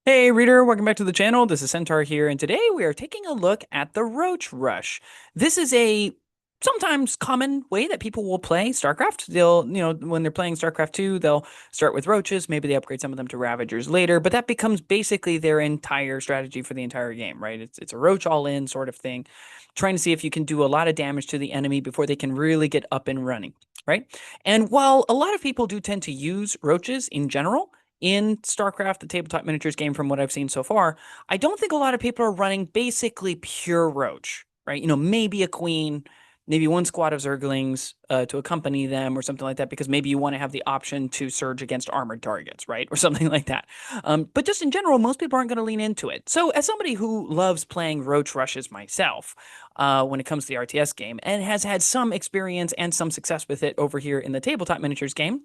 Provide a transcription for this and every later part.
Hey reader, welcome back to the channel. This is Centaur here, and today we are taking a look at the Roach Rush. This is a sometimes common way that people will play StarCraft. When they're playing StarCraft 2, they'll start with roaches, maybe they upgrade some of them to Ravagers later, but that becomes basically their entire strategy for the entire game, right? It's a roach all in sort of thing, trying to see if you can do a lot of damage to the enemy before they can really get up and running, right? And while a lot of people do tend to use roaches in general, in StarCraft, the tabletop miniatures game, from what I've seen so far, I don't think a lot of people are running basically pure Roach, right? Maybe a queen, maybe one squad of Zerglings to accompany them or something like that, because maybe you want to have the option to surge against armored targets, right? Or something like that. But just in general, most people aren't going to lean into it. So as somebody who loves playing Roach rushes myself, when it comes to the RTS game, and has had some experience and some success with it over here in the tabletop miniatures game,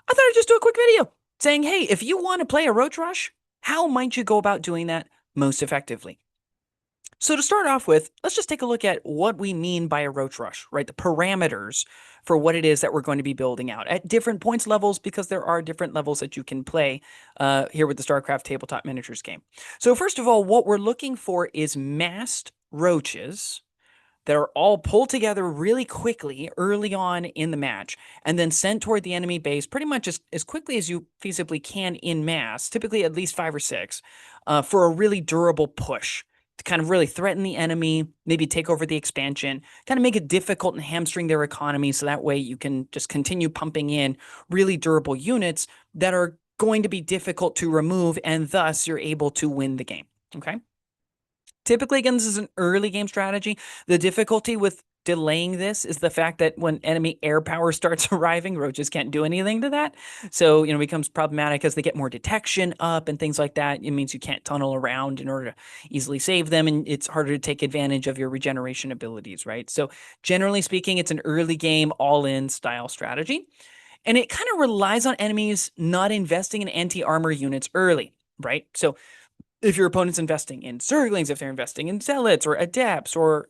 I thought I'd just do a quick video saying, hey, if you want to play a Roach Rush, how might you go about doing that most effectively? So to start off with, let's just take a look at what we mean by a Roach Rush, right? The parameters for what it is that we're going to be building out at different points levels, because there are different levels that you can play here with the StarCraft Tabletop Miniatures game. So first of all, what we're looking for is massed roaches that are all pulled together really quickly early on in the match and then sent toward the enemy base pretty much as quickly as you feasibly can in mass, typically at least 5 or 6, for a really durable push to kind of really threaten the enemy, maybe take over the expansion, kind of make it difficult and hamstring their economy, so that way you can just continue pumping in really durable units that are going to be difficult to remove, and thus you're able to win the game. Okay. Typically, again, this is an early game strategy. The difficulty with delaying this is the fact that when enemy air power starts arriving, roaches can't do anything to that. So, it becomes problematic as they get more detection up and things like that. It means you can't tunnel around in order to easily save them, and it's harder to take advantage of your regeneration abilities, right? So, generally speaking, it's an early game, all-in style strategy. And it kind of relies on enemies not investing in anti-armor units early, right? So if your opponent's investing in Zerglings, if they're investing in Zealots or Adepts or,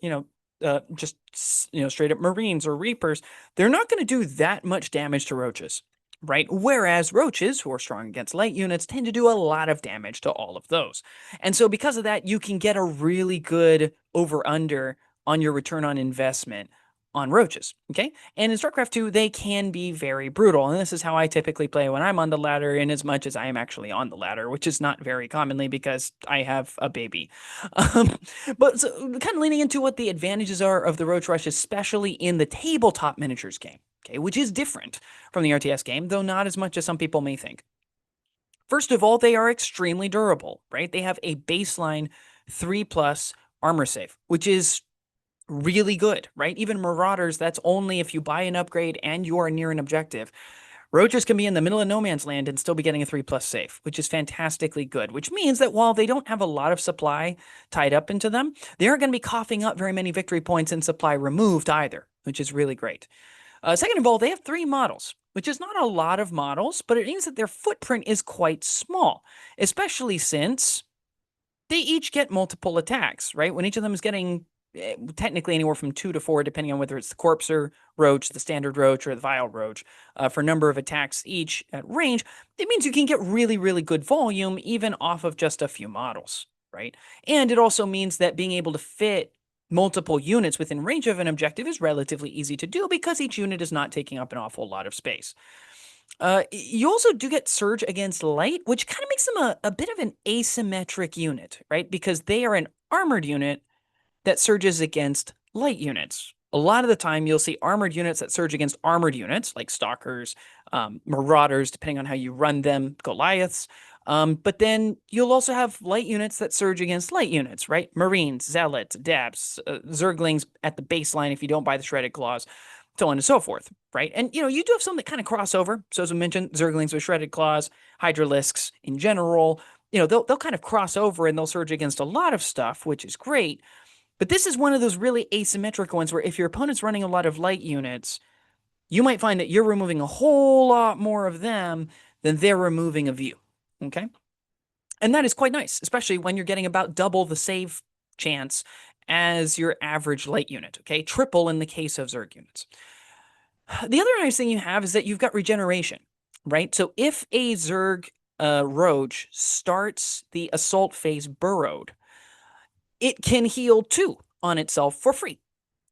just, straight up Marines or Reapers, they're not going to do that much damage to Roaches, right? Whereas Roaches, who are strong against light units, tend to do a lot of damage to all of those. And so because of that, you can get a really good over-under on your return on investment on Roaches, okay? And in StarCraft 2, they can be very brutal, and this is how I typically play when I'm on the ladder, in as much as I am actually on the ladder, which is not very commonly because I have a baby. Um, but so, kind of leaning into what the advantages are of the Roach Rush, especially in the tabletop miniatures game, okay, which is different from the RTS game, though not as much as some people may think. First of all, they are extremely durable, right? They have a baseline 3+ armor save, which is really good, right? Even Marauders, that's only if you buy an upgrade and you are near an objective. Roaches can be in the middle of no man's land and still be getting a 3+ save, which is fantastically good, which means that while they don't have a lot of supply tied up into them, they aren't going to be coughing up very many victory points and supply removed either, which is really great. Second of all, they have 3 models, which is not a lot of models, but it means that their footprint is quite small, especially since they each get multiple attacks, right? When each of them is getting technically anywhere from 2 to 4, depending on whether it's the Corpser Roach, the Standard Roach, or the Vile Roach, for number of attacks each at range, it means you can get really, really good volume even off of just a few models, right? And it also means that being able to fit multiple units within range of an objective is relatively easy to do because each unit is not taking up an awful lot of space. You also do get Surge against Light, which kind of makes them a bit of an asymmetric unit, right? Because they are an armored unit that surges against light units. A lot of the time, you'll see armored units that surge against armored units, like Stalkers, Marauders, depending on how you run them, Goliaths. But then you'll also have light units that surge against light units, right? Marines, Zealots, Adepts, Zerglings at the baseline if you don't buy the Shredded Claws, so on and so forth, right? And, you do have some that kind of cross over. So as we mentioned, Zerglings with Shredded Claws, Hydralisks in general, they'll kind of cross over and they'll surge against a lot of stuff, which is great. But this is one of those really asymmetric ones where if your opponent's running a lot of light units, you might find that you're removing a whole lot more of them than they're removing of you, okay? And that is quite nice, especially when you're getting about double the save chance as your average light unit, okay? Triple in the case of Zerg units. The other nice thing you have is that you've got regeneration, right? So if a Zerg Roach starts the assault phase burrowed, it can heal two on itself for free.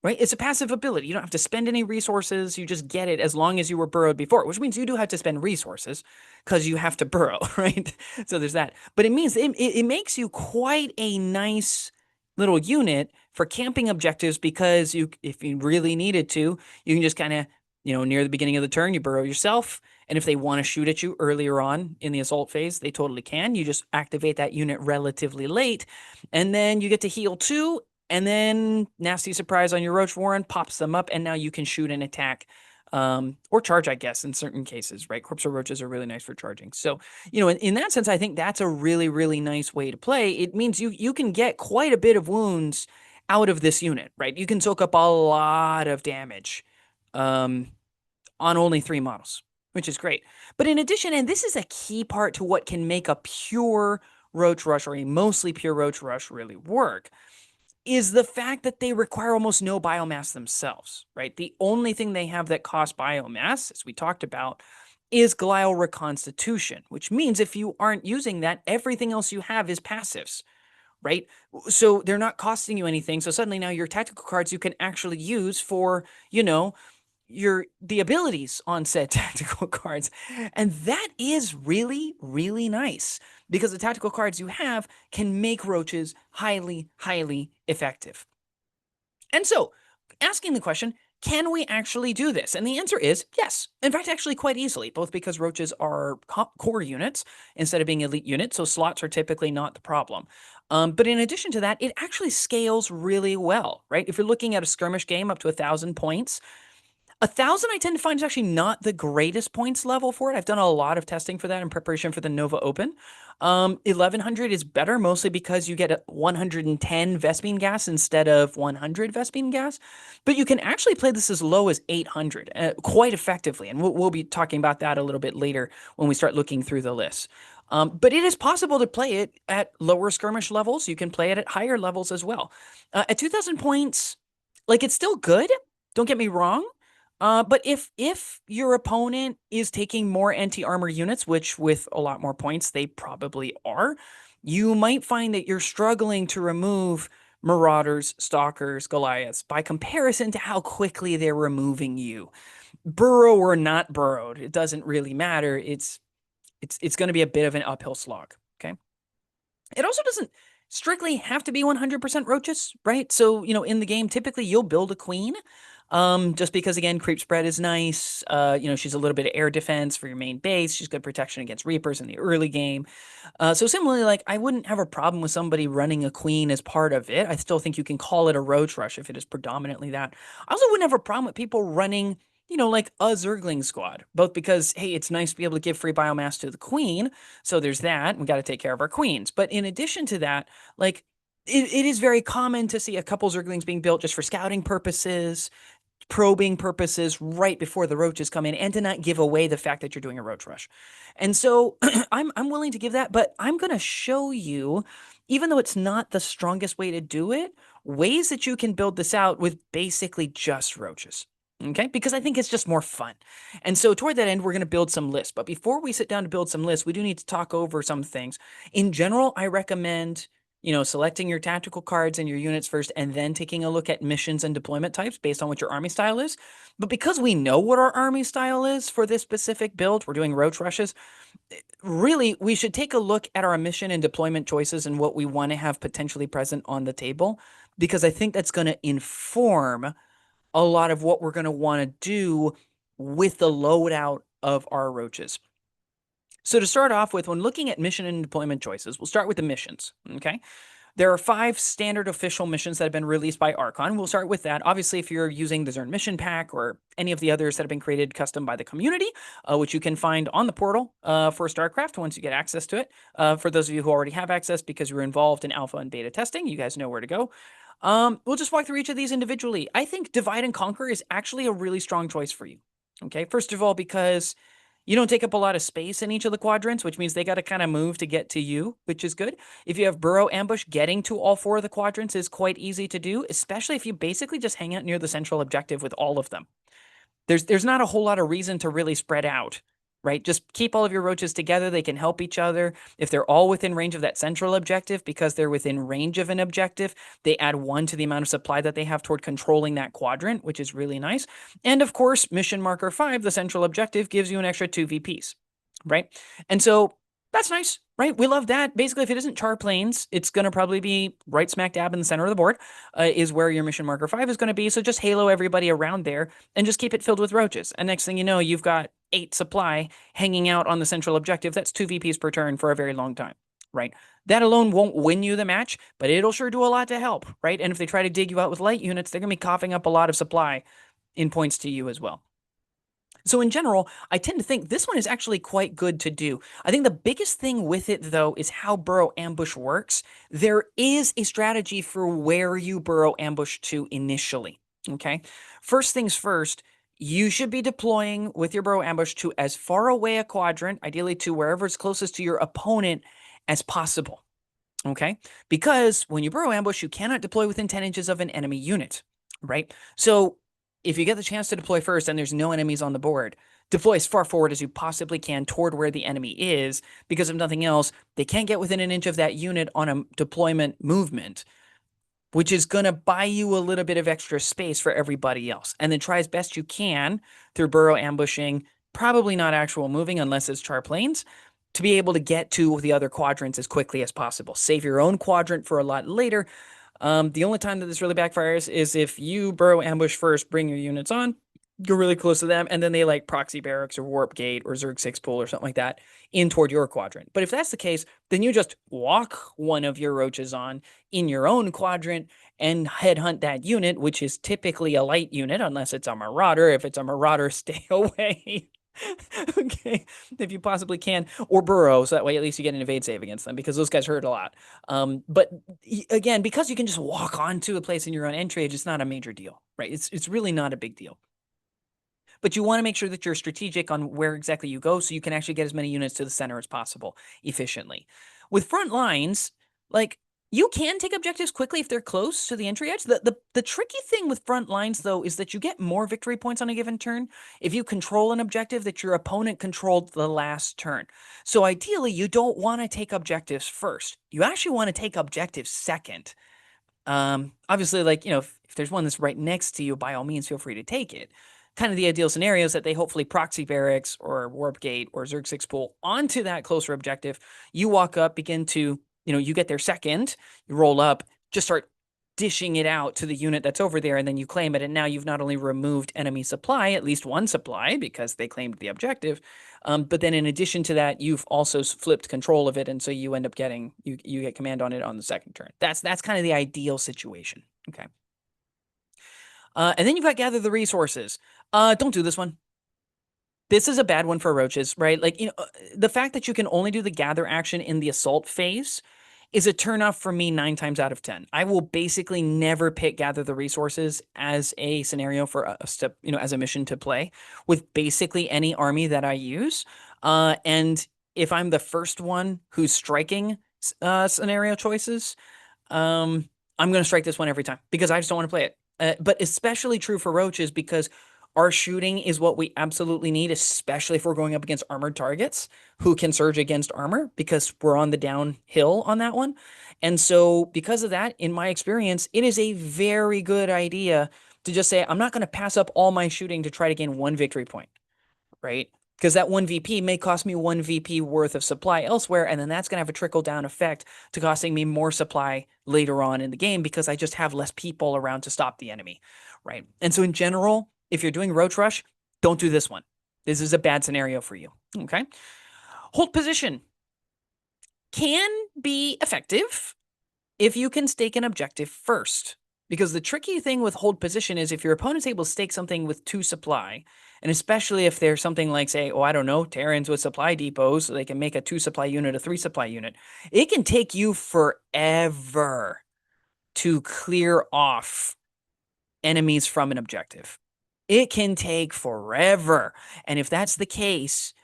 Right? It's a passive ability. You don't have to spend any resources. You just get it as long as you were burrowed before, which means you do have to spend resources because you have to burrow, right? So there's that. But it means it makes you quite a nice little unit for camping objectives because you, if you really needed to, you can just kind of, near the beginning of the turn, you burrow yourself. And if they want to shoot at you earlier on in the assault phase, they totally can. You just activate that unit relatively late, and then you get to heal two, and then nasty surprise on your Roach Warren pops them up, and now you can shoot and attack, or charge, I guess, in certain cases, right? Corpse Roaches are really nice for charging. So, in that sense, I think that's a really, really nice way to play. It means you can get quite a bit of wounds out of this unit, right? You can soak up a lot of damage um, on only 3 models, which is great. But in addition, and this is a key part to what can make a pure Roach Rush or a mostly pure Roach Rush really work, is the fact that they require almost no biomass themselves, right? The only thing they have that costs biomass, as we talked about, is glial reconstitution, which means if you aren't using that, everything else you have is passives, right? So they're not costing you anything. So suddenly now your tactical cards you can actually use for, the abilities on said tactical cards. And that is really, really nice because the tactical cards you have can make roaches highly, highly effective. And so, asking the question, can we actually do this? And the answer is yes. In fact, actually quite easily, both because roaches are core units instead of being elite units, so slots are typically not the problem. But in addition to that, it actually scales really well, right? If you're looking at a skirmish game up to 1,000 points, 1,000 I tend to find is actually not the greatest points level for it. I've done a lot of testing for that in preparation for the Nova Open. 1,100 is better mostly because you get 110 Vespene gas instead of 100 Vespene gas. But you can actually play this as low as 800 quite effectively. And we'll be talking about that a little bit later when we start looking through the list. But it is possible to play it at lower skirmish levels. You can play it at higher levels as well. At 2,000 points, like, it's still good. Don't get me wrong. But if your opponent is taking more anti-armor units, which with a lot more points they probably are, you might find that you're struggling to remove Marauders, Stalkers, Goliaths by comparison to how quickly they're removing you. Burrow or not burrowed, it doesn't really matter. It's going to be a bit of an uphill slog. Okay. It also doesn't strictly have to be 100% roaches, right? So, in the game, typically you'll build a queen. Just because, again, creep spread is nice. She's a little bit of air defense for your main base. She's good protection against Reapers in the early game. So similarly, like, I wouldn't have a problem with somebody running a queen as part of it. I still think you can call it a roach rush if it is predominantly that. I also wouldn't have a problem with people running, like a Zergling squad, both because, hey, it's nice to be able to give free biomass to the queen. So there's that. We got to take care of our queens. But in addition to that, like, it is very common to see a couple Zerglings being built just for scouting purposes, probing purposes right before the roaches come in, and to not give away the fact that you're doing a roach rush. And so I'm willing to give that, but I'm going to show you, even though it's not the strongest way to do it, ways that you can build this out with basically just roaches. Okay, because I think it's just more fun. And so toward that end, we're going to build some lists. But before we sit down to build some lists, we do need to talk over some things. In general, I recommend selecting your tactical cards and your units first, and then taking a look at missions and deployment types based on what your army style is. But because we know what our army style is for this specific build, we're doing roach rushes. Really, we should take a look at our mission and deployment choices and what we want to have potentially present on the table, because I think that's going to inform a lot of what we're going to want to do with the loadout of our roaches. So to start off with, when looking at mission and deployment choices, we'll start with the missions, okay? There are 5 standard official missions that have been released by Archon. We'll start with that. Obviously, if you're using the Zern Mission Pack or any of the others that have been created custom by the community, which you can find on the portal for StarCraft once you get access to it. For those of you who already have access because you're involved in alpha and beta testing, you guys know where to go. We'll just walk through each of these individually. I think Divide and Conquer is actually a really strong choice for you. Okay, first of all, because you don't take up a lot of space in each of the quadrants, which means they got to kind of move to get to you, which is good. If you have Burrow Ambush, getting to all 4 of the quadrants is quite easy to do, especially if you basically just hang out near the central objective with all of them. There's not a whole lot of reason to really spread out right? Just keep all of your roaches together. They can help each other. If they're all within range of that central objective, because they're within range of an objective, they add 1 to the amount of supply that they have toward controlling that quadrant, which is really nice. And of course, mission marker 5, the central objective, gives you an extra 2 VPs, right? And so that's nice, right? We love that. Basically, if it isn't char planes, it's going to probably be right smack dab in the center of the board, is where your mission marker 5 is going to be. So just halo everybody around there and just keep it filled with roaches. And next thing you know, you've got 8 supply hanging out on the central objective. That's 2 VPs per turn for a very long time, right? That alone won't win you the match, but it'll sure do a lot to help, right? And if they try to dig you out with light units, they're going to be coughing up a lot of supply in points to you as well. So in general, I tend to think this one is actually quite good to do. I think the biggest thing with it, though, is how burrow ambush works. There is a strategy for where you burrow ambush to initially, okay? First things first, you should be deploying with your burrow ambush to as far away a quadrant, ideally to wherever it's closest to your opponent as possible, okay? Because when you burrow ambush, you cannot deploy within 10 inches of an enemy unit, right? So if you get the chance to deploy first and there's no enemies on the board, deploy as far forward as you possibly can toward where the enemy is, because if nothing else, they can't get within an inch of that unit on a deployment movement, which is going to buy you a little bit of extra space for everybody else. And then try as best you can through burrow ambushing, probably not actual moving unless it's char planes, to be able to get to the other quadrants as quickly as possible. Save your own quadrant for a lot later. The only time that this really backfires is if you burrow ambush first, bring your units on, go really close to them, and then they like proxy barracks or warp gate or Zerg 6 pool or something like that in toward your quadrant. But if that's the case, then you just walk one of your roaches on in your own quadrant and headhunt that unit, which is typically a light unit, unless it's a marauder. If it's a marauder, stay away. Okay, if you possibly can, or burrow, so that way at least you get an evade save against them, because those guys hurt a lot. But again, because you can just walk onto a place in your own entry, it's not a major deal, right? It's really not a big deal. But you want to make sure that you're strategic on where exactly you go, so you can actually get as many units to the center as possible efficiently. With front lines, like, you can take objectives quickly if they're close to the entry edge. The tricky thing with front lines, though, is that you get more victory points on a given turn if you control an objective that your opponent controlled the last turn. So ideally, you don't want to take objectives first. You actually want to take objectives second. Obviously, like, if there's one that's right next to you, by all means, feel free to take it. Kind of the ideal scenario is that they hopefully proxy barracks or warp gate or Zerg 6 pool onto that closer objective. You walk up, begin to, you get there second, you roll up, just start dishing it out to the unit that's over there, and then you claim it. And now you've not only removed enemy supply, at least one supply, because they claimed the objective, but then in addition to that, you've also flipped control of it, and so you end up getting, you get command on it on the second turn. That's kind of the ideal situation, okay? And then you've got gather the resources. Don't do this one. This is a bad one for roaches, right? Like, the fact that you can only do the gather action in the assault phase is a turnoff for me 9 times out of 10. I will basically never pick gather the resources as a scenario for a step, as a mission to play with basically any army that I use. And if I'm the first one who's striking scenario choices, I'm going to strike this one every time because I just don't want to play it. But especially true for roaches, because our shooting is what we absolutely need, especially if we're going up against armored targets who can surge against armor, because we're on the downhill on that one. And so because of that, in my experience, it is a very good idea to just say, I'm not going to pass up all my shooting to try to gain 1 victory point, right? Because that 1 VP may cost me 1 VP worth of supply elsewhere, and then that's going to have a trickle-down effect to costing me more supply later on in the game because I just have less people around to stop the enemy, right? And so in general, if you're doing Roach Rush, don't do this one. This is a bad scenario for you, okay? Hold position can be effective if you can stake an objective first. Because the tricky thing with hold position is if your opponent's able to stake something with 2 supply, and especially if there's something like, say, I don't know, Terrans with supply depots, so they can make a 2 supply unit, a 3 supply unit, it can take you forever to clear off enemies from an objective. It can take forever. And if that's the case,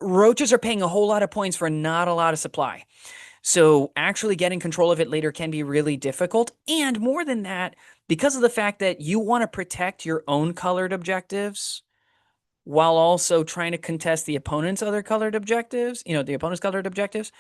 roaches are paying a whole lot of points for not a lot of supply. So actually getting control of it later can be really difficult. And more than that, because of the fact that you want to protect your own colored objectives, while also trying to contest the opponent's other colored objectives, the opponent's colored objectives,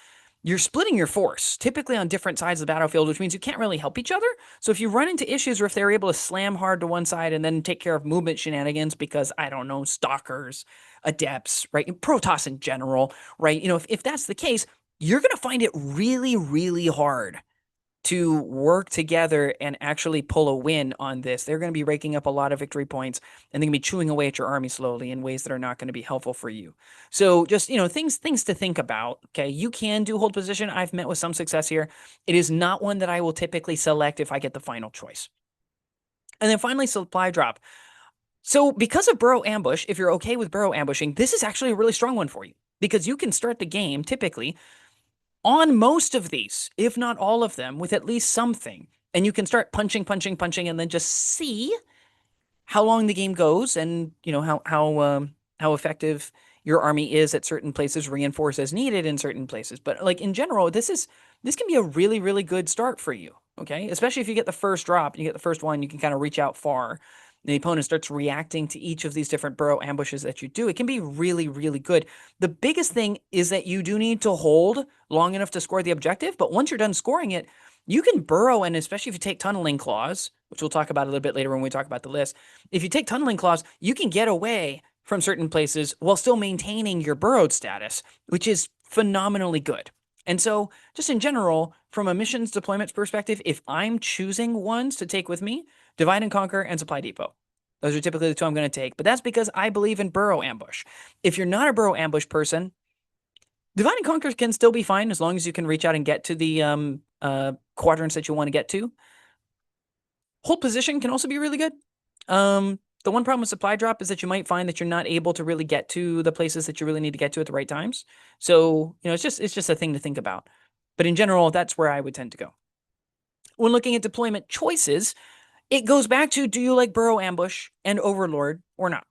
you're splitting your force, typically on different sides of the battlefield, which means you can't really help each other. So if you run into issues or if they're able to slam hard to one side and then take care of movement shenanigans because, I don't know, stalkers, adepts, right? Protoss in general, right? If that's the case, you're going to find it really, really hard to work together and actually pull a win on this. They're going to be raking up a lot of victory points and they're going to be chewing away at your army slowly in ways that are not going to be helpful for you. So just, things to think about. Okay. You can do hold position. I've met with some success here. It is not one that I will typically select if I get the final choice. And then finally, supply drop. So because of burrow ambush, if you're okay with burrow ambushing, this is actually a really strong one for you because you can start the game typically on most of these, if not all of them, with at least something. And you can start punching, punching, punching, and then just see how long the game goes and how effective your army is at certain places, reinforce as needed in certain places. But like in general, this can be a really, really good start for you. Okay. Especially if you get the first drop, you get the first one, you can kind of reach out far. The opponent starts reacting to each of these different burrow ambushes that you do. It can be really, really good. The biggest thing is that you do need to hold long enough to score the objective, but once you're done scoring it, you can burrow, and especially if you take tunneling claws, which we'll talk about a little bit later when we talk about the list, if you take tunneling claws, you can get away from certain places while still maintaining your burrowed status, which is phenomenally good. And so, just in general, from a missions deployment perspective, if I'm choosing ones to take with me, Divide and Conquer and Supply Depot. Those are typically the two I'm going to take, but that's because I believe in burrow ambush. If you're not a burrow ambush person, Divide and Conquer can still be fine as long as you can reach out and get to the quadrants that you want to get to. Hold position can also be really good. The one problem with supply drop is that you might find that you're not able to really get to the places that you really need to get to at the right times. So, it's just a thing to think about. But in general, that's where I would tend to go. When looking at deployment choices, it goes back to, do you like burrow ambush and overlord or not?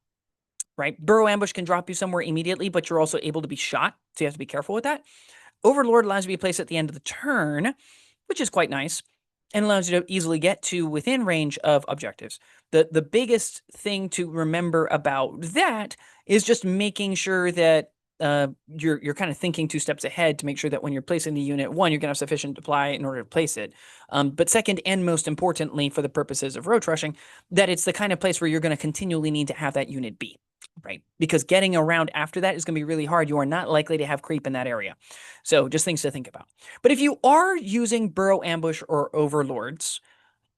Right? Burrow ambush can drop you somewhere immediately, but you're also able to be shot. So you have to be careful with that. Overlord allows you to be placed at the end of the turn, which is quite nice, and allows you to easily get to within range of objectives. The biggest thing to remember about that is just making sure that you're kind of thinking 2 steps ahead to make sure that when you're placing the unit, one, you're going to have sufficient supply in order to place it. But second, and most importantly, for the purposes of roach rushing, that it's the kind of place where you're going to continually need to have that unit be. Right? Because getting around after that is going to be really hard. You are not likely to have creep in that area. So just things to think about. But if you are using burrow ambush or overlords,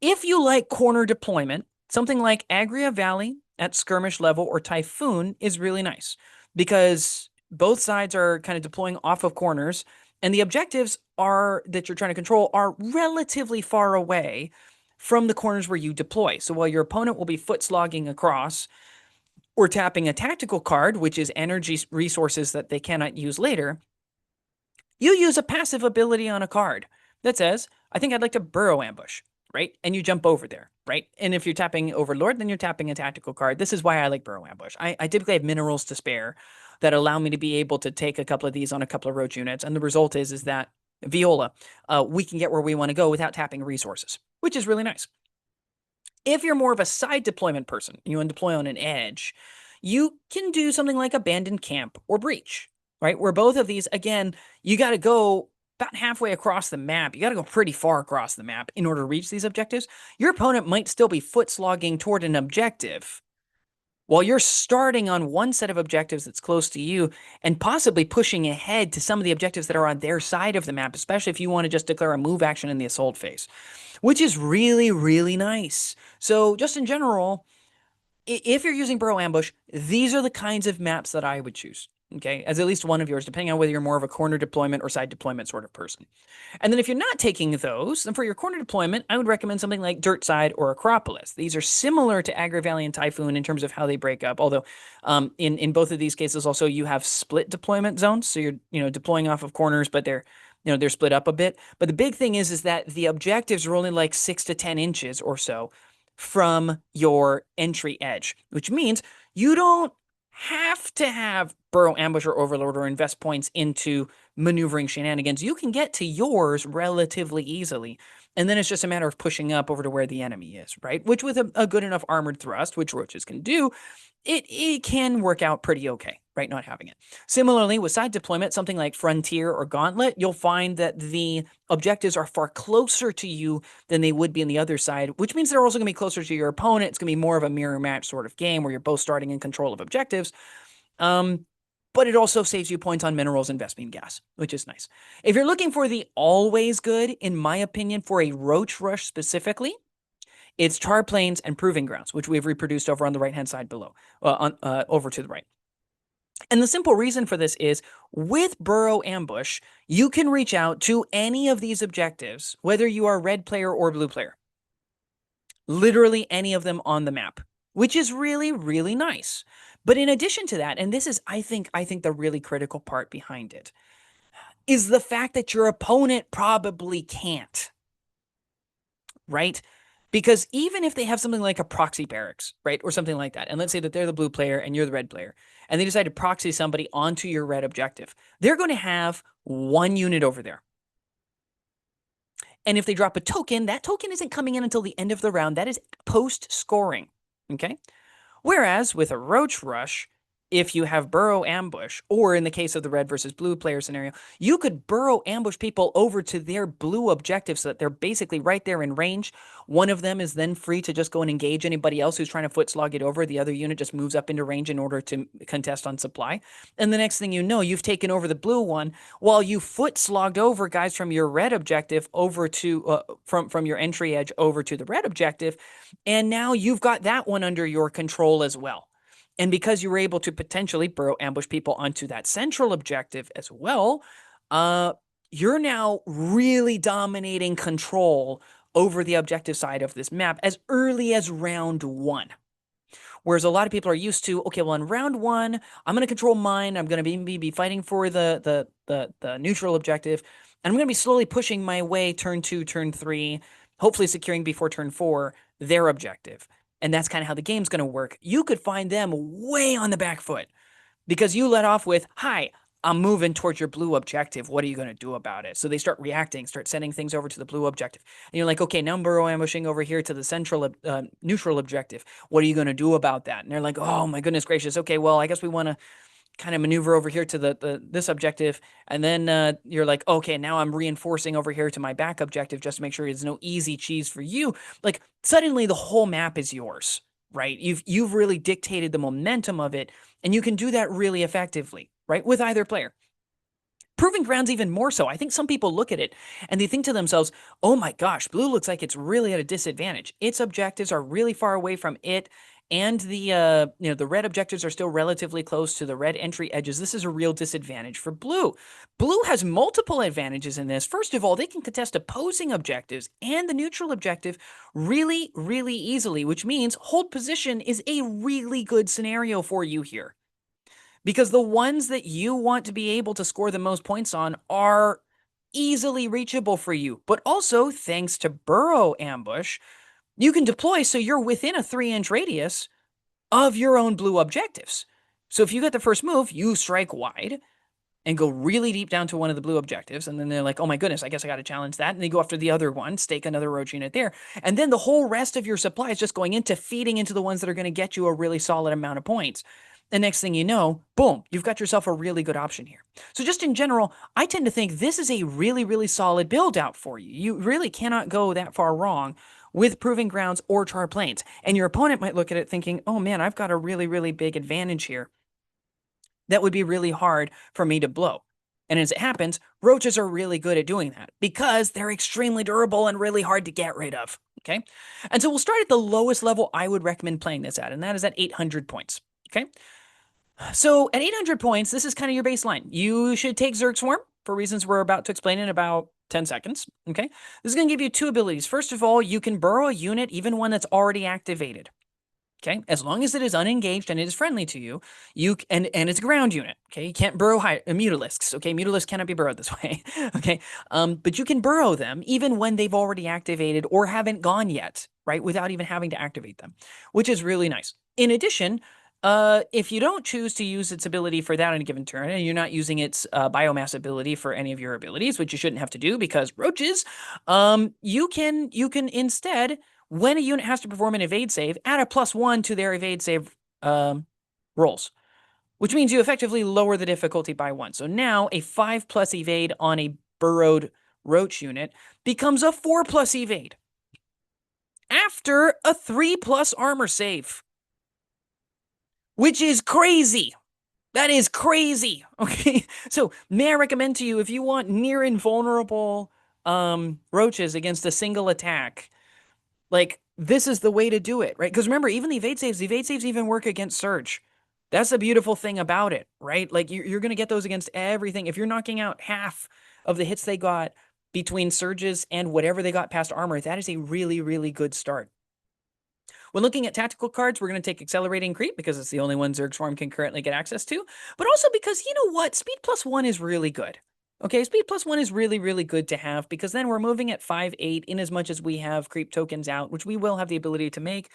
if you like corner deployment, something like Agria Valley at skirmish level or Typhoon is really nice because both sides are kind of deploying off of corners and the objectives are that you're trying to control are relatively far away from the corners where you deploy. So while your opponent will be foot slogging across, or tapping a tactical card, which is energy resources that they cannot use later, you use a passive ability on a card that says, I think I'd like to burrow ambush, right? And you jump over there, right? And if you're tapping Overlord, then you're tapping a tactical card. This is why I like burrow ambush. I typically have minerals to spare that allow me to be able to take a couple of these on a couple of roach units. And the result is that Viola, we can get where we want to go without tapping resources, which is really nice. If you're more of a side deployment person, you want to deploy on an edge, you can do something like Abandoned Camp or Breach, right? Where both of these, again, you got to go about halfway across the map. You got to go pretty far across the map in order to reach these objectives. Your opponent might still be foot slogging toward an objective while you're starting on one set of objectives that's close to you and possibly pushing ahead to some of the objectives that are on their side of the map, especially if you want to just declare a move action in the assault phase, which is really, really nice. So just in general, if you're using burrow ambush, these are the kinds of maps that I would choose. Okay, as at least one of yours, depending on whether you're more of a corner deployment or side deployment sort of person. And then if you're not taking those, then for your corner deployment, I would recommend something like Dirt Side or Acropolis. These are similar to Agri Valley and Typhoon in terms of how they break up. Although in both of these cases, also you have split deployment zones, so you're deploying off of corners, but they're split up a bit. But the big thing is that the objectives are only like 6 to 10 inches or so from your entry edge, which means you don't have to have burrow ambush or overlord or invest points into maneuvering shenanigans. You can get to yours relatively easily And then it's just a matter of pushing up over to where the enemy is, right? Which with a good enough armored thrust, which roaches can do, it can work out pretty okay, right? Not having it. Similarly, with side deployment, something like Frontier or Gauntlet, you'll find that the objectives are far closer to you than they would be on the other side, which means they're also going to be closer to your opponent. It's going to be more of a mirror match sort of game where you're both starting in control of objectives. But it also saves you points on minerals and Vespene gas, which is nice. If you're looking for the always good, in my opinion, for a Roach Rush specifically, it's Char Plains and Proving Grounds, which we've reproduced over on the right-hand side below, over to the right. And the simple reason for this is with Burrow Ambush, you can reach out to any of these objectives, whether you are red player or blue player. Literally any of them on the map, which is really, really nice. But in addition to that, and this is, I think the really critical part behind it, is the fact that your opponent probably can't, right? Because even if they have something like a proxy barracks, right, or something like that, and let's say that they're the blue player and you're the red player, and they decide to proxy somebody onto your red objective, they're going to have one unit over there. And if they drop a token, that token isn't coming in until the end of the round. That is post-scoring, okay? Whereas with a Roach Rush, if you have Burrow Ambush, or in the case of the red versus blue player scenario, you could Burrow Ambush people over to their blue objective so that they're basically right there in range. One of them is then free to just go and engage anybody else who's trying to foot slog it over. The other unit just moves up into range in order to contest on supply. And the next thing you know, you've taken over the blue one while you foot slogged over guys from your red objective over to, from your entry edge over to the red objective. And now you've got that one under your control as well. And because you were able to potentially Burrow ambush people onto that central objective as well, you're now really dominating control over the objective side of this map as early as round one. Whereas a lot of people are used to, okay, well, in round one, I'm going to control mine. I'm going to be fighting for the neutral objective. And I'm going to be slowly pushing my way turn 2, turn 3, hopefully securing before turn 4 their objective. And that's kind of how the game's going to work. You could find them way on the back foot because you let off with, hi, I'm moving towards your blue objective. What are you going to do about it? So they start reacting, start sending things over to the blue objective. And you're like, okay, now I'm Burrow ambushing over here to the central neutral objective. What are you going to do about that? And they're like, oh my goodness gracious. Okay, well, I guess we want to kind of maneuver over here to this objective. And then you're like, okay, now I'm reinforcing over here to my back objective just to make sure it's no easy cheese for you. Like suddenly the whole map is yours, right? You've really dictated the momentum of it, and you can do that really effectively, right? With either player. Proving grounds even more so. I think some people look at it and they think to themselves, oh my gosh, blue looks like it's really at a disadvantage. Its objectives are really far away from it, and the red objectives are still relatively close to the red entry edges. This is a real disadvantage for blue. Blue has multiple advantages in this. First of all, they can contest opposing objectives and the neutral objective really, really easily, which means hold position is a really good scenario for you here. Because the ones that you want to be able to score the most points on are easily reachable for you. But also, thanks to Burrow Ambush, you can deploy so you're within a 3-inch radius of your own blue objectives. So if you get the first move, you strike wide and go really deep down to one of the blue objectives. And then they're like, oh my goodness, I guess I got to challenge that. And they go after the other one, stake another Roach unit there. And then the whole rest of your supply is just going into feeding into the ones that are going to get you a really solid amount of points. The next thing you know, boom, you've got yourself a really good option here. So just in general, I tend to think this is a really, really solid build out for you. You really cannot go that far wrong with Proving Grounds or Char Plains. And your opponent might look at it thinking, oh man, I've got a really, really big advantage here that would be really hard for me to blow. And as it happens, roaches are really good at doing that because they're extremely durable and really hard to get rid of, okay? And so we'll start at the lowest level I would recommend playing this at, and that is at 800 points, okay? So at 800 points, this is kind of your baseline. You should take Zerg Swarm for reasons we're about to explain in about 10 seconds, okay? This is going to give you 2 abilities. First of all, you can burrow a unit, even one that's already activated, okay? As long as it is unengaged and it is friendly to you, and it's a ground unit, okay? You can't burrow Mutalisks, okay? Mutalisks cannot be burrowed this way, okay? But you can burrow them even when they've already activated or haven't gone yet, right? Without even having to activate them, which is really nice. In addition, If you don't choose to use its ability for that on a given turn, and you're not using its biomass ability for any of your abilities, which you shouldn't have to do because roaches, you can instead, when a unit has to perform an evade save, add a +1 to their evade save rolls, which means you effectively lower the difficulty by 1. So now a 5+ evade on a burrowed roach unit becomes a 4+ evade after a 3+ armor save, which is crazy. That is crazy. Okay. So may I recommend to you, if you want near invulnerable roaches against a single attack, like this is the way to do it, right? Because remember, even the evade saves even work against Surge. That's the beautiful thing about it, right? Like you're going to get those against everything. If you're knocking out half of the hits they got between Surges and whatever they got past armor, that is a really, really good start. When looking at tactical cards, we're going to take Accelerating Creep because it's the only one Zerg Swarm can currently get access to, but also because, you know what, Speed +1 is really good. Okay, Speed +1 is really, really good to have because then we're moving at 5/8 in as much as we have creep tokens out, which we will have the ability to make,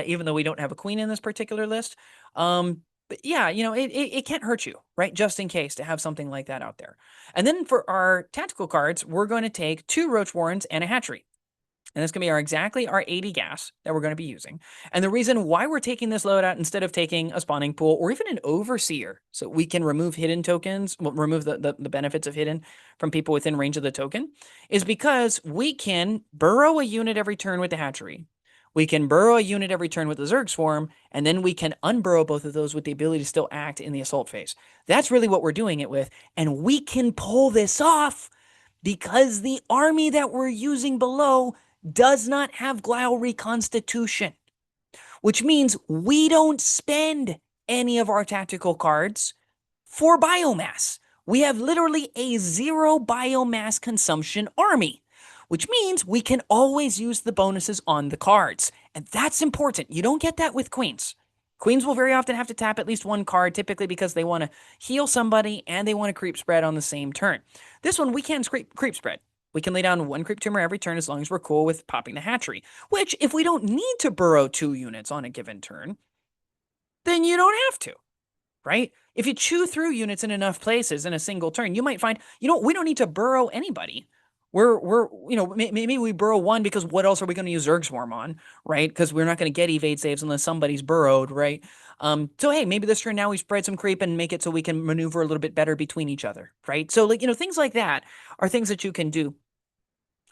even though we don't have a queen in this particular list. But yeah, it can't hurt you, right? Just in case to have something like that out there. And then for our tactical cards, we're going to take 2 Roach Warrens and a Hatchery. And this can be exactly our 80 gas that we're going to be using. And the reason why we're taking this loadout instead of taking a spawning pool or even an overseer, so we can remove hidden tokens, remove the benefits of hidden from people within range of the token, is because we can burrow a unit every turn with the hatchery. We can burrow a unit every turn with the Zerg Swarm, and then we can unburrow both of those with the ability to still act in the assault phase. That's really what we're doing it with, and we can pull this off because the army that we're using below does not have Glial Reconstitution, which means we don't spend any of our tactical cards for biomass. We have literally a 0 biomass consumption army, which means we can always use the bonuses on the cards. And that's important. You don't get that with queens. Queens will very often have to tap at least one card, typically because they want to heal somebody and they want to creep spread on the same turn. This one, we can creep spread. We can lay down 1 creep tumor every turn as long as we're cool with popping the hatchery, which if we don't need to burrow 2 units on a given turn, then you don't have to, right? If you chew through units in enough places in a single turn, you might find, we don't need to burrow anybody. Maybe we burrow 1 because what else are we going to use Zerg Swarm on, right? Because we're not going to get evade saves unless somebody's burrowed, right? So hey, maybe this turn now we spread some creep and make it so we can maneuver a little bit better between each other, right? So things like that are things that you can do.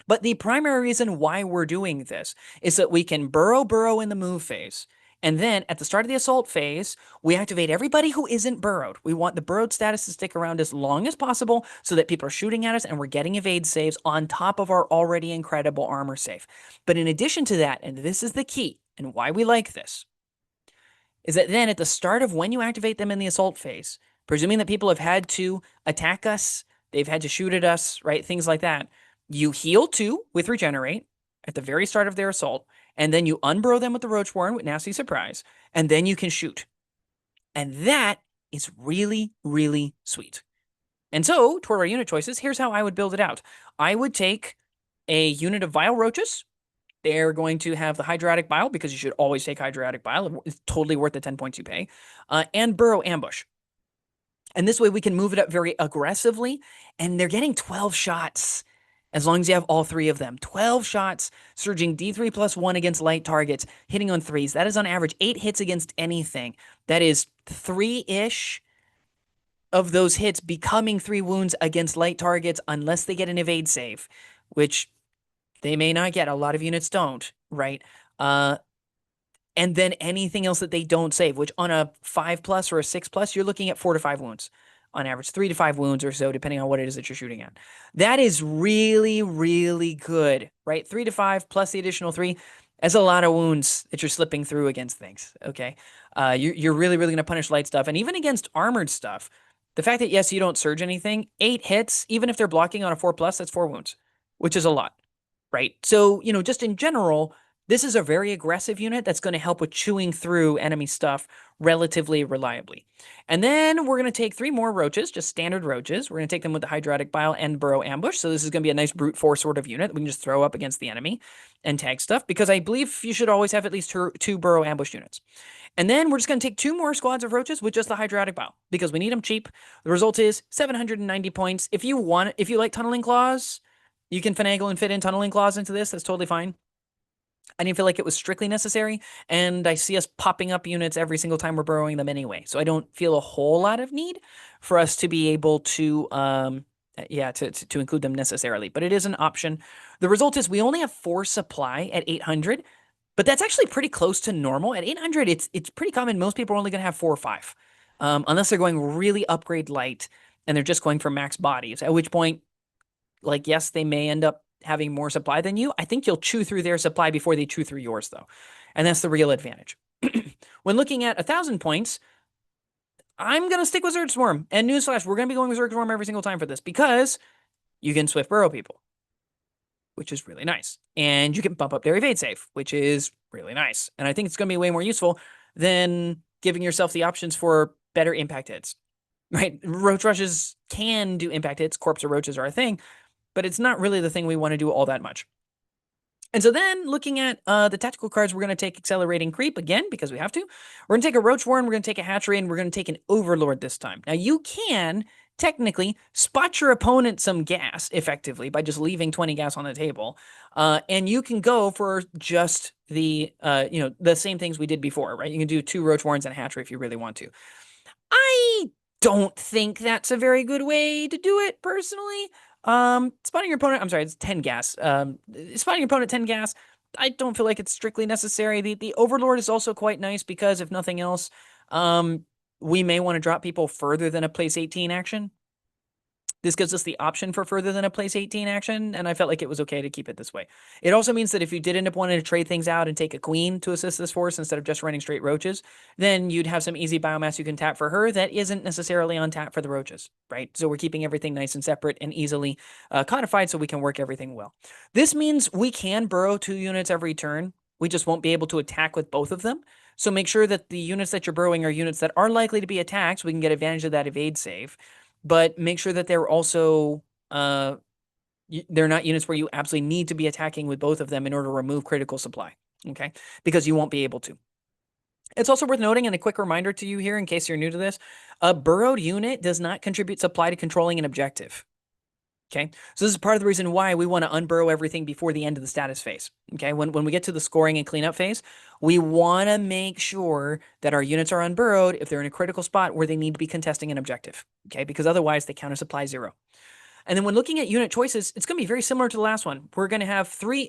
But the primary reason why we're doing this is that we can burrow in the move phase. And then at the start of the assault phase, we activate everybody who isn't burrowed. We want the burrowed status to stick around as long as possible so that people are shooting at us and we're getting evade saves on top of our already incredible armor save. But in addition to that, and this is the key and why we like this, is that then at the start of when you activate them in the assault phase, presuming that people have had to attack us, they've had to shoot at us, right? Things like that. You heal 2 with Regenerate at the very start of their assault, and then you unburrow them with the Roach Warren with Nasty Surprise, and then you can shoot. And that is really, really sweet. And so, toward our unit choices, here's how I would build it out. I would take a unit of Vile Roaches. They're going to have the Hydrotic Bile, because you should always take Hydrotic Bile. It's totally worth the 10 points you pay. And Burrow Ambush. And this way we can move it up very aggressively, and they're getting 12 shots. As long as you have all 3 of them. 12 shots, surging D3+1 against light targets, hitting on 3s. That is on average 8 hits against anything. That is 3-ish of those hits becoming 3 wounds against light targets unless they get an evade save, which they may not get. A lot of units don't, right? And then anything else that they don't save, which on a 5+ or a 6+, you're looking at 4 to 5 wounds on average, 3 to 5 wounds or so, depending on what it is that you're shooting at. That is really, really good, right? 3 to 5 plus the additional 3. That's a lot of wounds that you're slipping through against things, okay? You're really, really going to punish light stuff. And even against armored stuff, the fact that, yes, you don't surge anything, 8 hits, even if they're blocking on a 4+, that's 4 wounds, which is a lot, right? So, just in general, This is a very aggressive unit that's going to help with chewing through enemy stuff relatively reliably. And then we're going to take 3 more roaches, just standard roaches. We're going to take them with the Hydrotic Bile and Burrow Ambush. So this is going to be a nice brute force sort of unit that we can just throw up against the enemy and tag stuff, because I believe you should always have at least 2 Burrow Ambush units. And then we're just going to take 2 more squads of roaches with just the Hydrotic Bile, because we need them cheap. The result is 790 points. If you like Tunneling Claws, you can finagle and fit in Tunneling Claws into this. That's totally fine. I didn't feel like it was strictly necessary, and I see us popping up units every single time we're burrowing them anyway. So I don't feel a whole lot of need for us to be able to, to include them necessarily. But it is an option. The result is we only have 4 supply at 800, but that's actually pretty close to normal. At 800, it's pretty common. Most people are only going to have 4 or 5, unless they're going really upgrade light and they're just going for max bodies, at which point, like, yes, they may end up having more supply than you. I think you'll chew through their supply before they chew through yours, though. And that's the real advantage. When looking at 1,000 points, I'm going to stick with Zerg Swarm. And newsflash, we're going to be going with Zerg Swarm every single time for this, because you can Swift Burrow people, which is really nice. And you can bump up their evade save, which is really nice. And I think it's going to be way more useful than giving yourself the options for better impact hits. Right? Roach rushes can do impact hits. Corpse or roaches are a thing, but it's not really the thing we want to do all that much. And so then, looking at the tactical cards, we're going to take Accelerating Creep again, because we have to. We're going to take a Roach Warren, we're going to take a Hatchery, and we're going to take an Overlord this time. Now, you can technically spot your opponent some gas effectively by just leaving 20 gas on the table. And you can go for just the same things we did before, right? You can do 2 Roach Warrens and a Hatchery if you really want to. I don't think that's a very good way to do it, personally. Spotting your opponent, I'm sorry, it's 10 gas. Spotting your opponent 10 gas, I don't feel like it's strictly necessary. The Overlord is also quite nice, because if nothing else, we may want to drop people further than a place 18 action. This gives us the option for further than a place 18 action, and I felt like it was okay to keep it this way. It also means that if you did end up wanting to trade things out and take a queen to assist this force instead of just running straight roaches, then you'd have some easy biomass you can tap for her that isn't necessarily on tap for the roaches, right? So we're keeping everything nice and separate and easily codified, so we can work everything well. This means we can burrow 2 units every turn. We just won't be able to attack with both of them. So make sure that the units that you're burrowing are units that are likely to be attacked, so we can get advantage of that evade save. But make sure that they're also, they're not units where you absolutely need to be attacking with both of them in order to remove critical supply, okay? Because you won't be able to. It's also worth noting, and a quick reminder to you here in case you're new to this, a burrowed unit does not contribute supply to controlling an objective. Okay, so this is part of the reason why we want to unburrow everything before the end of the status phase. Okay, when we get to the scoring and cleanup phase, we want to make sure that our units are unburrowed if they're in a critical spot where they need to be contesting an objective. Okay, because otherwise they counter supply 0. And then when looking at unit choices, it's going to be very similar to the last one. We're going to have 3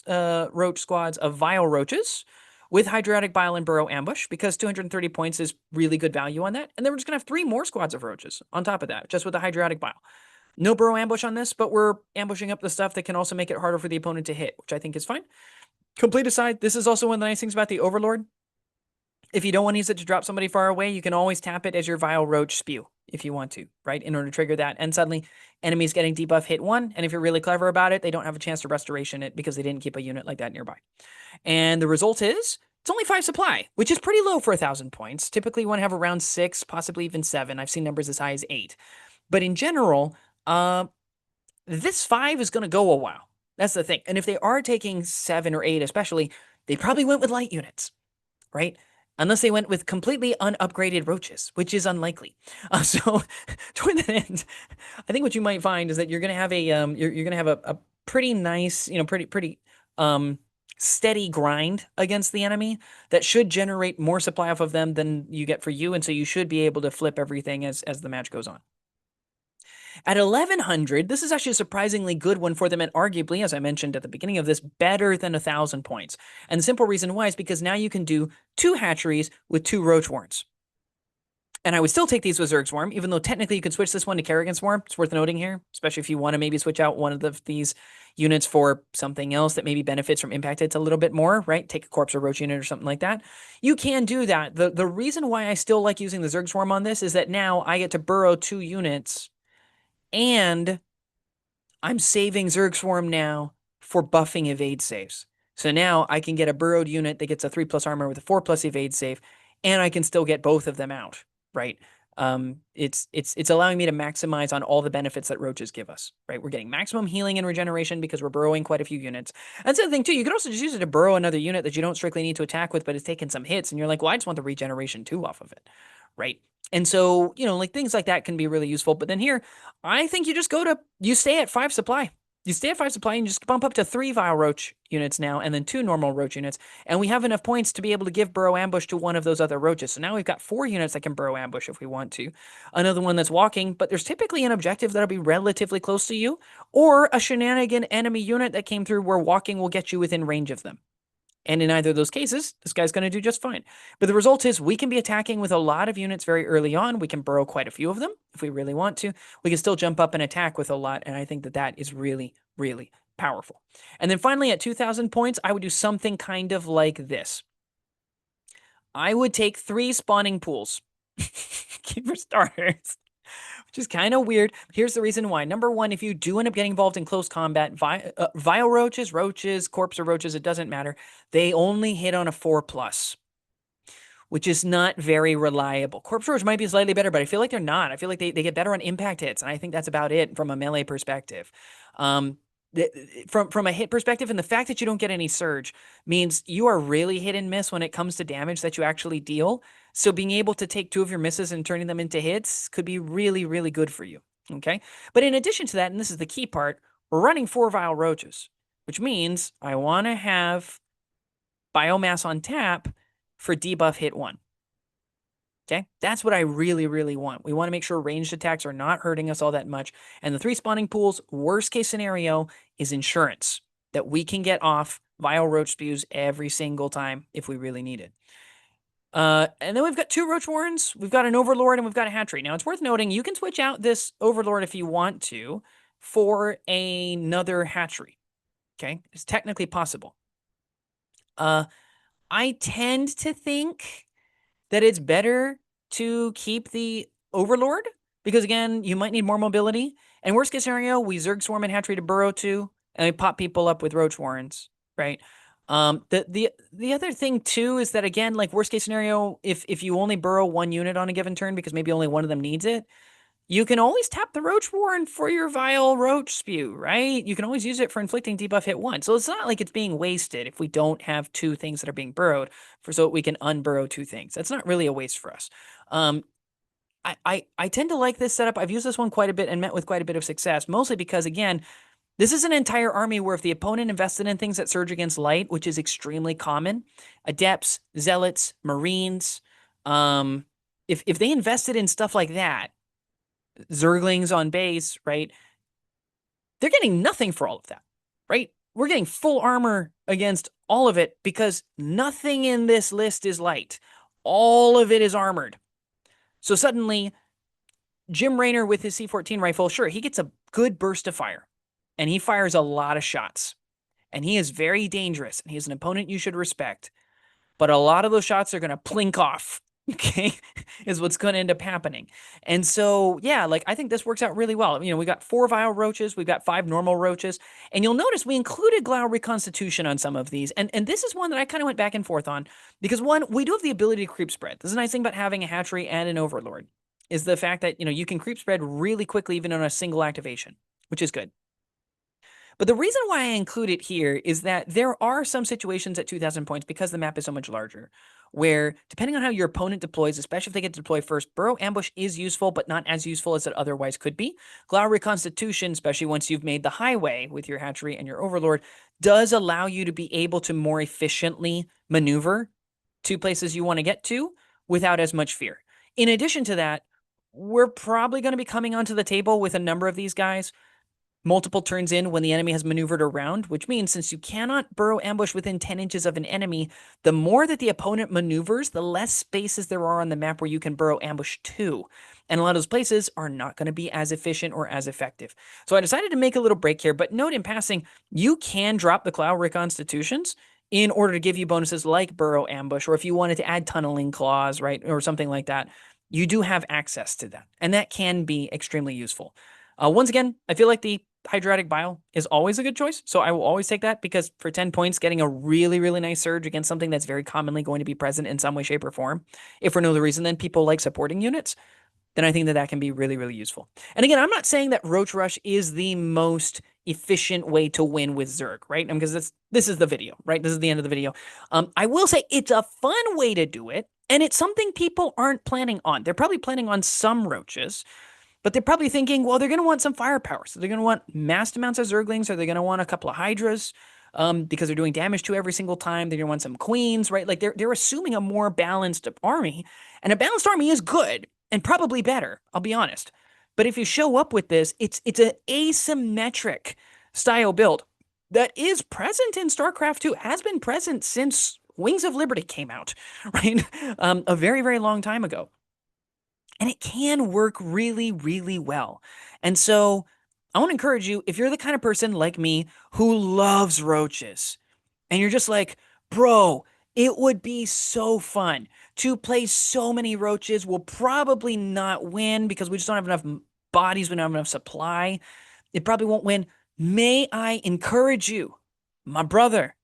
roach squads of Vile Roaches with Hydrotic Bile and Burrow Ambush, because 230 points is really good value on that. And then we're just going to have 3 more squads of roaches on top of that, just with the Hydrotic Bile. No Burrow Ambush on this, but we're ambushing up the stuff that can also make it harder for the opponent to hit, which I think is fine. Complete aside, this is also one of the nice things about the Overlord. If you don't want to use it to drop somebody far away, you can always tap it as your Vile Roach Spew if you want to, right? In order to trigger that. And suddenly, enemies getting debuff hit 1, and if you're really clever about it, they don't have a chance to restoration it because they didn't keep a unit like that nearby. And the result is, it's only 5 supply, which is pretty low for 1,000 points. Typically, you want to have around 6, possibly even 7. I've seen numbers as high as 8. But in general, this 5 is going to go a while. That's the thing. And if they are taking 7 or 8 especially, they probably went with light units, right? Unless they went with completely unupgraded roaches, which is unlikely. So toward that end, I think what you might find is that you're going to have a you're going to have a pretty nice, pretty steady grind against the enemy that should generate more supply off of them than you get for you, and so you should be able to flip everything as the match goes on. At 1,100, this is actually a surprisingly good one for them, and arguably, as I mentioned at the beginning of this, better than 1,000 points. And the simple reason why is because now you can do 2 hatcheries with 2 Roach Warrens. And I would still take these with Zerg Swarm, even though technically you could switch this one to Kerrigan Swarm. It's worth noting here, especially if you want to maybe switch out one of these units for something else that maybe benefits from impact hits a little bit more, right? Take a Corpse or Roach unit or something like that. You can do that. The reason why I still like using the Zerg Swarm on this is that now I get to burrow 2 units, and I'm saving Zerg Swarm now for buffing evade saves. So now I can get a burrowed unit that gets a 3+ armor with a 4+ evade save, and I can still get both of them out, right? It's allowing me to maximize on all the benefits that roaches give us, right? We're getting maximum healing and regeneration because we're burrowing quite a few units. That's the other thing too. You could also just use it to burrow another unit that you don't strictly need to attack with, but it's taken some hits, and you're like, well, I just want the regeneration too off of it, right? And so, like things like that can be really useful. But then here, I think you stay at 5 supply. You stay at 5 supply and you just bump up to 3 Vile Roach units now, and then 2 normal Roach units. And we have enough points to be able to give Burrow Ambush to one of those other Roaches. So now we've got 4 units that can Burrow Ambush if we want to. Another one that's walking, but there's typically an objective that'll be relatively close to you, or a shenanigan enemy unit that came through where walking will get you within range of them. And in either of those cases, this guy's going to do just fine. But the result is we can be attacking with a lot of units very early on. We can burrow quite a few of them if we really want to. We can still jump up and attack with a lot. And I think that that is really, really powerful. And then finally, at 2,000 points, I would do something kind of like this. I would take 3 spawning pools for starters, which is kind of weird. Here's the reason why. Number one, if you do end up getting involved in close combat, vile roaches, corpse or roaches, it doesn't matter. They only hit on a 4+, which is not very reliable. Corpse roach might be slightly better, but I feel like they're not. I feel like they get better on impact hits, and I think that's about it from a melee perspective. From a hit perspective, and the fact that you don't get any surge means you are really hit and miss when it comes to damage that you actually deal. So being able to take 2 of your misses and turning them into hits could be really, really good for you. Okay. But in addition to that, and this is the key part, we're running 4 Vile Roaches, which means I want to have biomass on tap for debuff hit 1. Okay, that's what I really, really want. We want to make sure ranged attacks are not hurting us all that much. And the 3 spawning pools, worst case scenario, is insurance that we can get off Vile Roach spews every single time if we really need it. And then we've got 2 Roach Warrens, we've got an Overlord, and we've got a Hatchery. Now, it's worth noting, you can switch out this Overlord if you want to for another Hatchery. Okay, it's technically possible. I tend to think that it's better to keep the Overlord because, again, you might need more mobility. And worst case scenario, we Zerg Swarm and Hatchery to burrow to, and we pop people up with Roach Warrens, right? The other thing too is that, again, like worst case scenario, if you only burrow 1 unit on a given turn because maybe only one of them needs it, you can always tap the Roach Warren for your Vile Roach Spew, right? You can always use it for inflicting debuff hit 1. So it's not like it's being wasted if we don't have 2 things that are being burrowed so we can unburrow 2 things. That's not really a waste for us. I tend to like this setup. I've used this one quite a bit and met with quite a bit of success, mostly because, again, this is an entire army where if the opponent invested in things that surge against light, which is extremely common, Adepts, Zealots, Marines, if they invested in stuff like that, Zerglings on base, right? They're getting nothing for all of that, right? We're getting full armor against all of it because nothing in this list is light. All of it is armored. So suddenly, Jim Raynor with his C-14 rifle, sure, he gets a good burst of fire, and he fires a lot of shots, and he is very dangerous, and he is an opponent you should respect. But a lot of those shots are going to plink off, okay, is what's going to end up happening. And so, yeah, like I think this works out really well. We got 4 Vile Roaches, we've got 5 normal Roaches, and you'll notice we included Glow Reconstitution on some of these. And this is one that I kind of went back and forth on because, one, we do have the ability to creep spread. This is a nice thing about having a Hatchery and an Overlord is the fact that, you can creep spread really quickly even on a single activation, which is good. But the reason why I include it here is that there are some situations at 2,000 points, because the map is so much larger, where depending on how your opponent deploys, especially if they get to deploy first, Burrow Ambush is useful, but not as useful as it otherwise could be. Glow Reconstitution, especially once you've made the highway with your Hatchery and your Overlord, does allow you to be able to more efficiently maneuver to places you want to get to without as much fear. In addition to that, we're probably going to be coming onto the table with a number of these guys multiple turns in when the enemy has maneuvered around, which means since you cannot burrow ambush within 10 inches of an enemy, the more that the opponent maneuvers, the less spaces there are on the map where you can burrow ambush to. And a lot of those places are not going to be as efficient or as effective. So I decided to make a little break here, but note in passing, you can drop the Cloud Reconstitutions in order to give you bonuses like burrow ambush, or if you wanted to add tunneling claws, right, or something like that, you do have access to that. And that can be extremely useful. Once again, I feel like Hydrotic Bile is always a good choice. So I will always take that because for 10 points, getting a really, really nice surge against something that's very commonly going to be present in some way, shape, or form, if for no other reason than people like supporting units, then I think that that can be really, really useful. And again, I'm not saying that Roach Rush is the most efficient way to win with Zerg, right? Because this is the video, right? This is the end of the video. I will say it's a fun way to do it, and it's something people aren't planning on. They're probably planning on some roaches, but they're probably thinking, well, they're going to want some firepower. So they're going to want massed amounts of Zerglings, or they're going to want a couple of Hydras because they're doing damage to every single time. They're going to want some Queens, right? Like they're assuming a more balanced army. And a balanced army is good and probably better, I'll be honest. But if you show up with this, it's an asymmetric style build that is present in StarCraft 2, has been present since Wings of Liberty came out, right? A very, very long time ago. And it can work really, really well. And so I want to encourage you, if you're the kind of person like me who loves roaches, and you're just like, bro, it would be so fun to play so many roaches. We'll probably not win because we just don't have enough bodies, we don't have enough supply. It probably won't win. May I encourage you, my brother,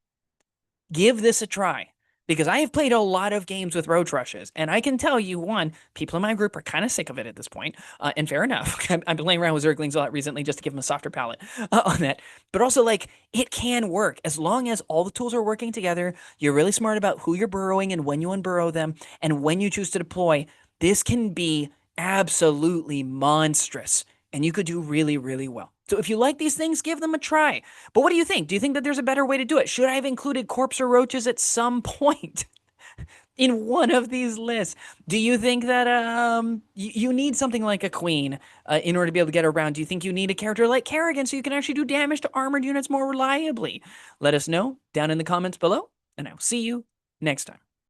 give this a try because I have played a lot of games with roach rushes, and I can tell you, one, people in my group are kind of sick of it at this point, and fair enough. I've been playing around with Zerglings a lot recently just to give them a softer palate on that. But also, like, it can work as long as all the tools are working together. You're really smart about who you're burrowing and when you unburrow them, and when you choose to deploy. This can be absolutely monstrous, and you could do really, really well. So if you like these things, give them a try. But what do you think? Do you think that there's a better way to do it? Should I have included corpse or roaches at some point in one of these lists? Do you think that you need something like a queen in order to be able to get around? Do you think you need a character like Kerrigan so you can actually do damage to armored units more reliably? Let us know down in the comments below, and I'll see you next time.